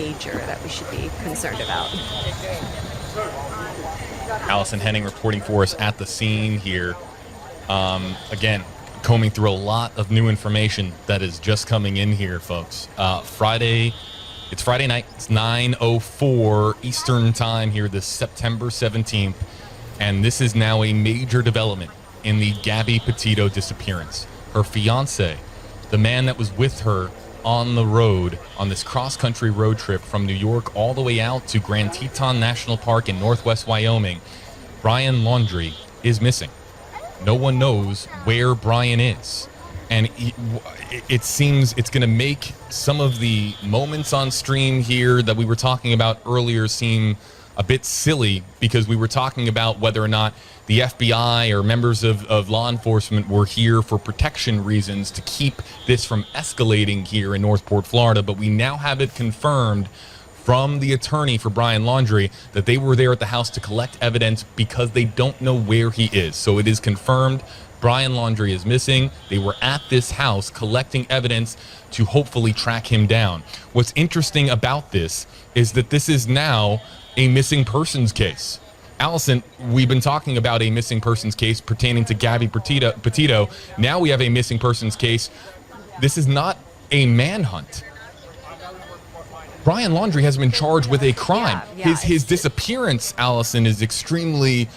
major that we should be concerned about. Allison Henning reporting for us at the scene here. Again, combing through a lot of new information that is just coming in here, folks. It's Friday night. It's 9:04 Eastern time here, this September 17th. And this is now a major development in the Gabby Petito disappearance. Her fiance, the man that was with her on the road, on this cross-country road trip from New York all the way out to Grand Teton National Park in northwest Wyoming, Brian Laundrie, is missing. No one knows where Brian is. And it seems it's going to make some of the moments on stream here that we were talking about earlier seem a bit silly, because we were talking about whether or not the FBI or members of law enforcement were here for protection reasons to keep this from escalating here in Northport, Florida. But we now have it confirmed from the attorney for Brian Laundrie that they were there at the house to collect evidence because they don't know where he is. So it is confirmed Brian Laundrie is missing. They were at this house collecting evidence to hopefully track him down. What's interesting about this is that this is now a missing persons case. Allison, we've been talking about a missing persons case pertaining to Gabby Petito. Now we have a missing persons case. This is not a manhunt. Brian Laundrie has been charged with a crime. His disappearance, Allison, is extremely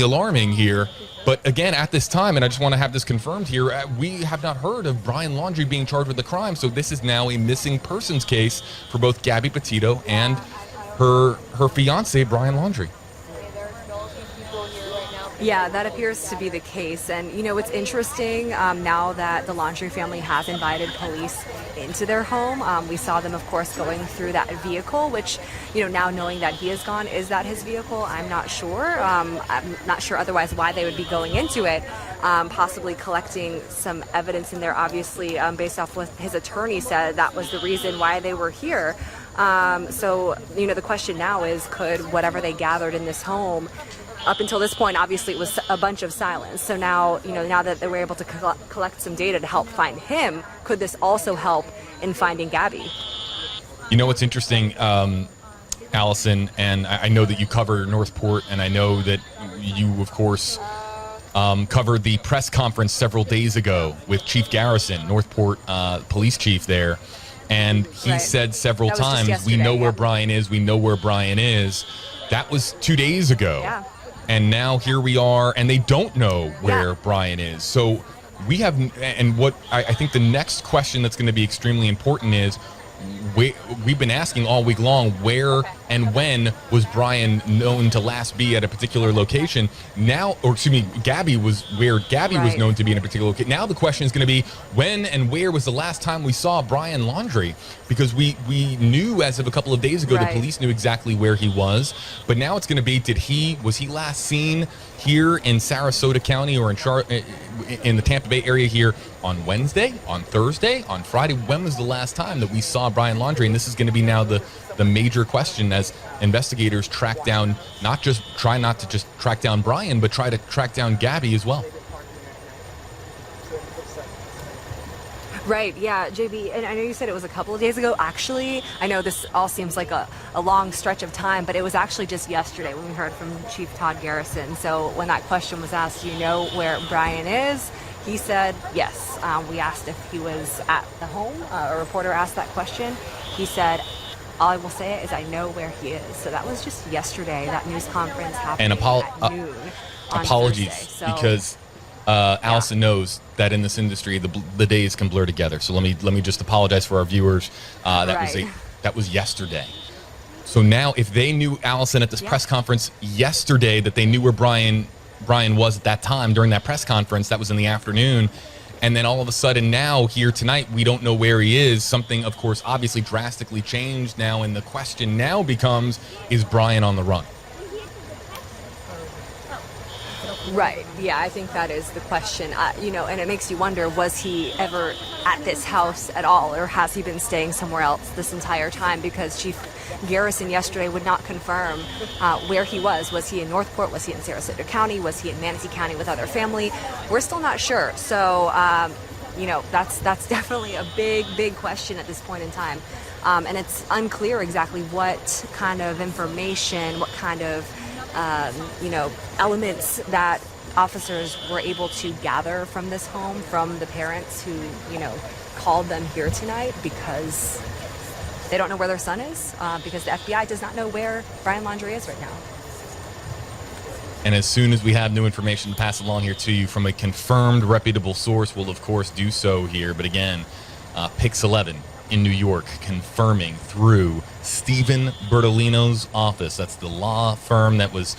alarming here. But again, at this time, and I just want to have this confirmed here, we have not heard of Brian Laundrie being charged with a crime. So this is now a missing persons case for both Gabby Petito and her fiance, Brian Laundrie. Yeah, that appears to be the case. And, you know, it's interesting now that the Laundrie family has invited police into their home. We saw them, of course, going through that vehicle, which, you know, now knowing that he is gone, is that his vehicle? I'm not sure. I'm not sure otherwise why they would be going into it, possibly collecting some evidence in there, obviously, based off what his attorney said that was the reason why they were here. So, you know, the question now is, could whatever they gathered in this home, up until this point, obviously, it was a bunch of silence. So now, you know, now that they were able to collect some data to help find him, could this also help in finding Gabby? You know what's interesting, Allison, and I know that you cover Northport, and I know that you, of course, covered the press conference several days ago with Chief Garrison, Northport police chief there. And he said several times, we know where Brian is, we know where Brian is. That was 2 days ago. Yeah. And now here we are, and they don't know where Brian is. So we have, and what I think the next question that's going to be extremely important is, we've been asking all week long, where and when was Brian known to last be at a particular location? Now, or excuse me, Gabby was where Gabby was known to be in a particular location. Now the question is going to be, when and where was the last time we saw Brian Laundrie? Because we knew as of a couple of days ago, the police knew exactly where he was. But now it's going to be, was he last seen here in Sarasota County or in the Tampa Bay area here on Wednesday, on Thursday, on Friday? When was the last time that we saw Brian Laundrie? And this is going to be now the major question as investigators track down, try not to just track down Brian, but try to track down Gabby as well. Right, yeah, JB, and I know you said it was a couple of days ago. Actually, I know this all seems like a long stretch of time, but it was actually just yesterday when we heard from Chief Todd Garrison. So when that question was asked, do you know where Brian is? He said yes. We asked if he was at the home. A reporter asked that question. He said, all I will say is I know where he is. So that was just yesterday. That news conference happened at noon on apologies, Thursday, because Allison knows that in this industry the days can blur together. So let me just apologize for our viewers. That was yesterday. So now, if they knew, Allison, at this press conference yesterday, that they knew where Brian was at that time during that press conference, that was in the afternoon, and then all of a sudden now here tonight we don't know where he is. Something, of course, obviously drastically changed now, and the question now becomes, is Brian on the run? Right. Yeah, I think that is the question. You know, and it makes you wonder, was he ever at this house at all, or has he been staying somewhere else this entire time? Because Chief Garrison yesterday would not confirm where he was. Was he in Northport? Was he in Sarasota County? Was he in Manatee County with other family? We're still not sure. So, that's definitely a big question at this point in time. And it's unclear exactly what kind of information, what kind of, elements that officers were able to gather from this home, from the parents who, called them here tonight, because they don't know where their son is, because the FBI does not know where Brian Laundrie is right now. And as soon as we have new information to pass along here to you from a confirmed, reputable source, we'll, of course, do so here. But again, Pix 11 in New York confirming through Stephen Bertolino's office. That's the law firm that was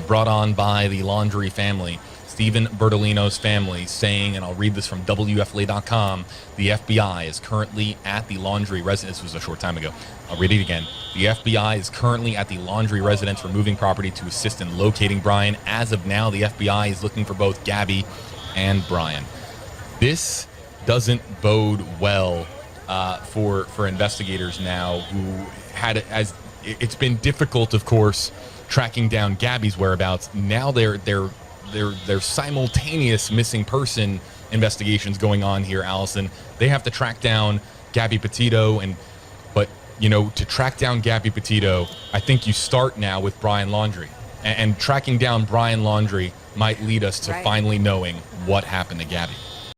brought on by the Laundrie family. Stephen Bertolino's family saying, and I'll read this from WFLA.com, the FBI is currently at the Laundrie residence. This was a short time ago. I'll read it again. The FBI is currently at the Laundrie residence removing property to assist in locating Brian. As of now, the FBI is looking for both Gabby and Brian. This doesn't bode well for investigators now, who had it as it's been difficult, of course, tracking down Gabby's whereabouts. Now there's simultaneous missing person investigations going on here, Allison. They have to track down Gabby Petito, but to track down Gabby Petito, I think you start now with Brian Laundrie, and tracking down Brian Laundrie might lead us to finally knowing what happened to Gabby.